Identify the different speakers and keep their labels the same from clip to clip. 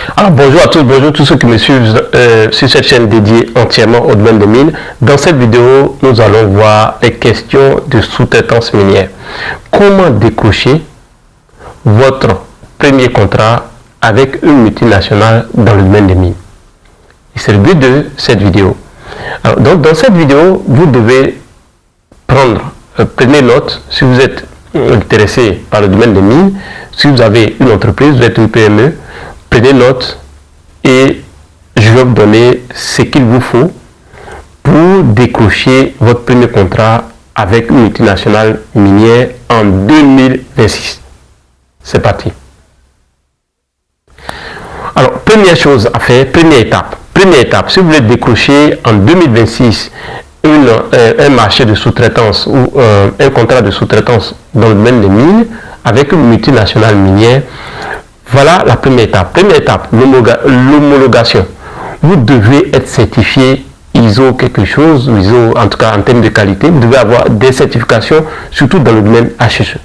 Speaker 1: Alors bonjour à tous, bonjour à tous ceux qui me suivent sur cette chaîne dédiée entièrement au domaine des mines. Dans cette vidéo, nous allons voir les questions de sous-traitance minière. Comment décrocher votre premier contrat avec une multinationale dans le domaine des mines? C'est le but de cette vidéo. Alors, donc dans cette vidéo, vous devez prenez note si vous êtes intéressé par le domaine des mines, si vous avez une entreprise, vous êtes une PME, prenez note et je vais vous donner ce qu'il vous faut pour décrocher votre premier contrat avec une multinationale minière en 2026. C'est parti. Alors, première chose à faire, première étape, si vous voulez décrocher en 2026 un marché de sous-traitance ou un contrat de sous-traitance dans le domaine des mines avec une multinationale minière, voilà la première étape. Première étape, l'homologation. Vous devez être certifié ISO quelque chose, ISO en tout cas en termes de qualité. Vous devez avoir des certifications, surtout dans le domaine HSE.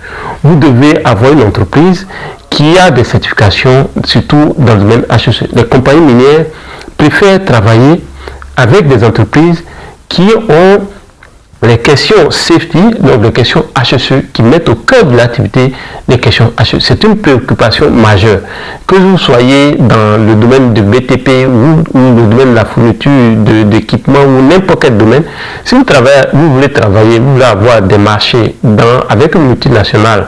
Speaker 1: Vous devez avoir une entreprise qui a des certifications, surtout dans le domaine HSE. Les compagnies minières préfèrent travailler avec des entreprises qui ont les questions safety, donc les questions HSE, qui mettent au cœur de l'activité les questions HSE. C'est une préoccupation majeure. Que vous soyez dans le domaine du BTP ou le domaine de la fourniture d'équipements ou n'importe quel domaine, si vous voulez avoir des marchés avec une multinationale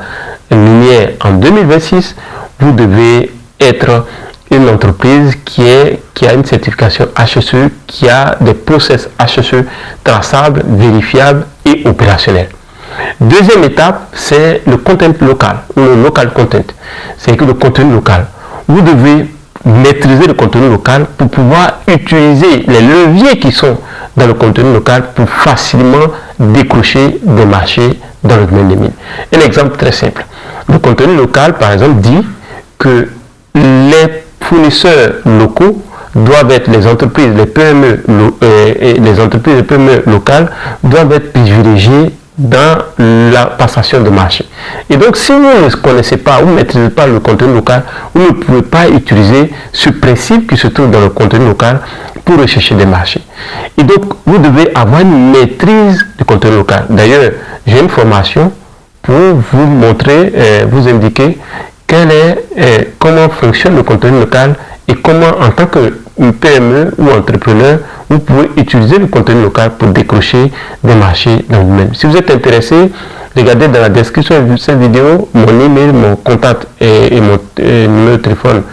Speaker 1: minière en 2026, vous devez être une entreprise qui a une certification HSE, qui a des process HSE traçables, vérifiables et opérationnels. Deuxième étape, c'est le content local, ou le local content. C'est que le contenu local. Vous devez maîtriser le contenu local pour pouvoir utiliser les leviers qui sont dans le contenu local pour facilement décrocher des marchés dans le domaine des mines. Un exemple très simple. Le contenu local, par exemple, dit que les fournisseurs locaux doivent être les entreprises, les PME et les entreprises de PME locales doivent être privilégiées dans la passation de marché. Et donc, si vous ne connaissez pas ou ne maîtrisez pas le contenu local, vous ne pouvez pas utiliser ce principe qui se trouve dans le contenu local pour rechercher des marchés. Et donc, vous devez avoir une maîtrise du contenu local. D'ailleurs, j'ai une formation pour vous montrer, vous indiquer comment fonctionne le contenu local et comment, en tant que PME ou entrepreneur, vous pouvez utiliser le contenu local pour décrocher des marchés dans le domaine. Si vous êtes intéressé, regardez dans la description de cette vidéo mon email, mon contact et mon numéro de téléphone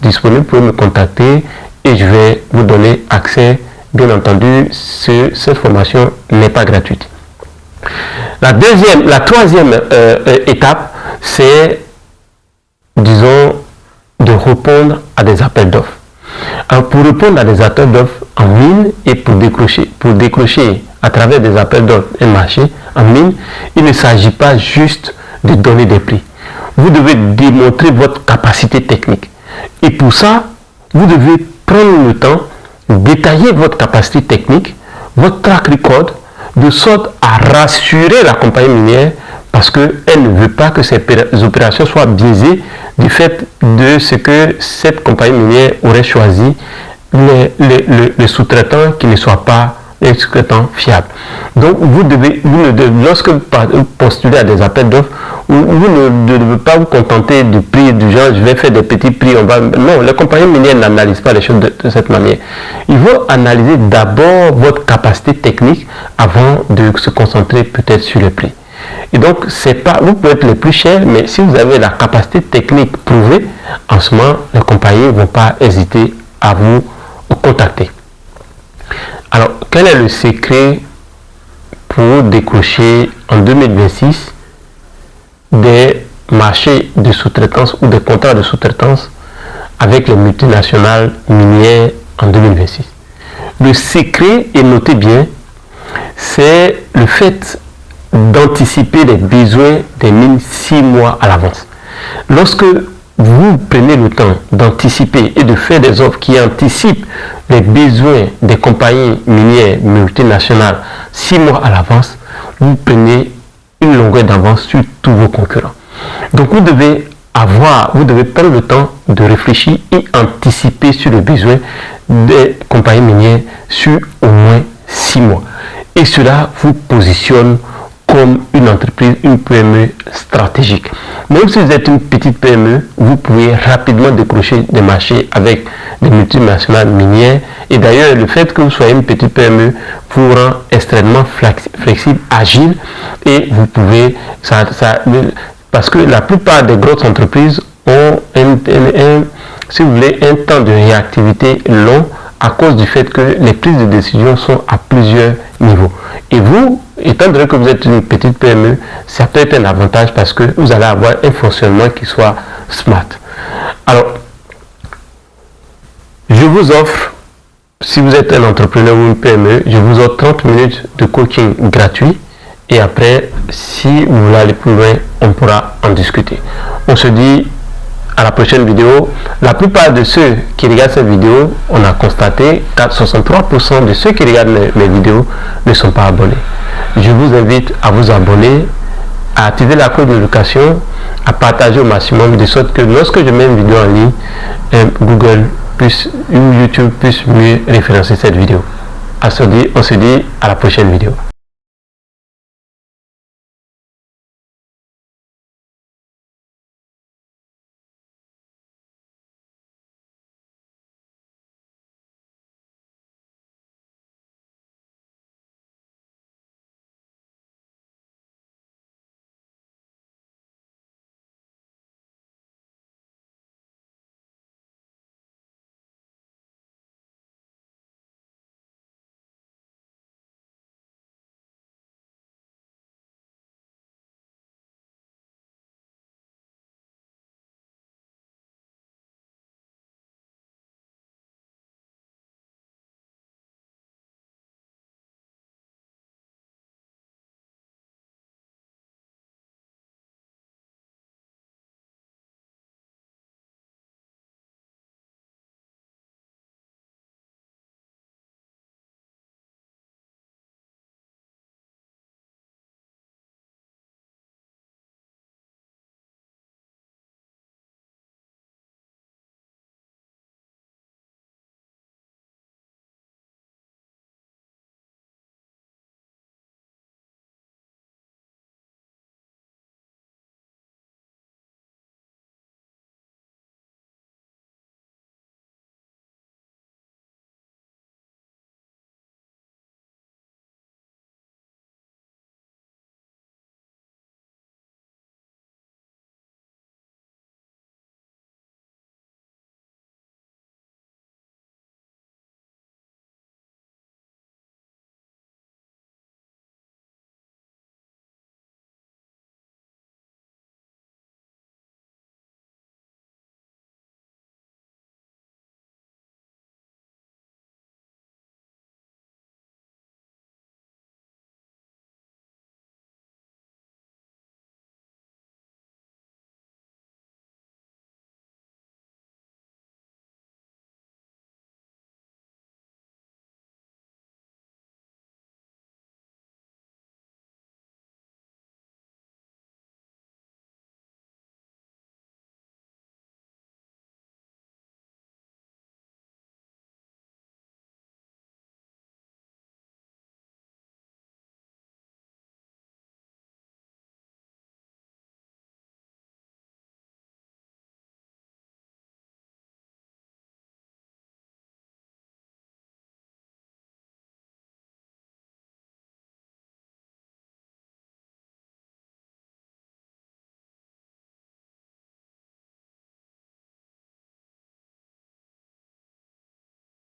Speaker 1: disponible pour me contacter et je vais vous donner accès. Bien entendu, cette formation n'est pas gratuite. La troisième étape, c'est disons, de répondre à des appels d'offres. Alors, pour répondre à des appels d'offres en mine et pour décrocher à travers des appels d'offres un marché en mine, il ne s'agit pas juste de donner des prix. Vous devez démontrer votre capacité technique. Et pour ça, vous devez prendre le temps de détailler votre capacité technique, votre track record, de sorte à rassurer la compagnie minière parce qu'elle ne veut pas que ces opérations soient biaisées du fait de ce que cette compagnie minière aurait choisi les sous-traitants qui ne soient pas les sous-traitants fiables. Donc, lorsque vous postulez à des appels d'offres, vous ne devez pas vous contenter du prix du genre, je vais faire des petits prix. Non, les compagnies minières n'analysent pas les choses de cette manière. Il faut analyser d'abord votre capacité technique avant de se concentrer peut-être sur le prix. Et donc, vous pouvez être le plus cher, mais si vous avez la capacité technique prouvée, en ce moment, les compagnies ne vont pas hésiter à vous contacter. Alors, quel est le secret pour décrocher en 2026 des marchés de sous-traitance ou des contrats de sous-traitance avec les multinationales minières en 2026? Le secret, et notez bien, c'est le fait d'anticiper les besoins des mines 6 mois à l'avance. Lorsque vous prenez le temps d'anticiper et de faire des offres qui anticipent les besoins des compagnies minières multinationales 6 mois à l'avance, vous prenez une longueur d'avance sur tous vos concurrents. Donc vous devez vous devez prendre le temps de réfléchir et anticiper sur les besoins des compagnies minières sur au moins 6 mois. Et cela vous positionne comme une entreprise, une PME stratégique. Même si vous êtes une petite PME, vous pouvez rapidement décrocher des marchés avec des multinationales minières. Et d'ailleurs, le fait que vous soyez une petite PME vous rend extrêmement flexible, agile, et vous pouvez, parce que la plupart des grosses entreprises ont si vous voulez, un temps de réactivité long à cause du fait que les prises de décision sont à plusieurs niveaux. Et vous, étant donné que vous êtes une petite PME, ça peut être un avantage parce que vous allez avoir un fonctionnement qui soit smart. Alors, je vous offre, si vous êtes un entrepreneur ou une PME, je vous offre 30 minutes de coaching gratuit. Et après, si vous voulez aller plus loin, on pourra en discuter. On se dit à la prochaine vidéo. La plupart de ceux qui regardent cette vidéo, on a constaté que 63% de ceux qui regardent mes vidéos ne sont pas abonnés. Je vous invite à vous abonner, à activer la cloche de notification, à partager au maximum, de sorte que lorsque je mets une vidéo en ligne, Google ou YouTube puisse mieux référencer cette vidéo. On se dit à la prochaine vidéo.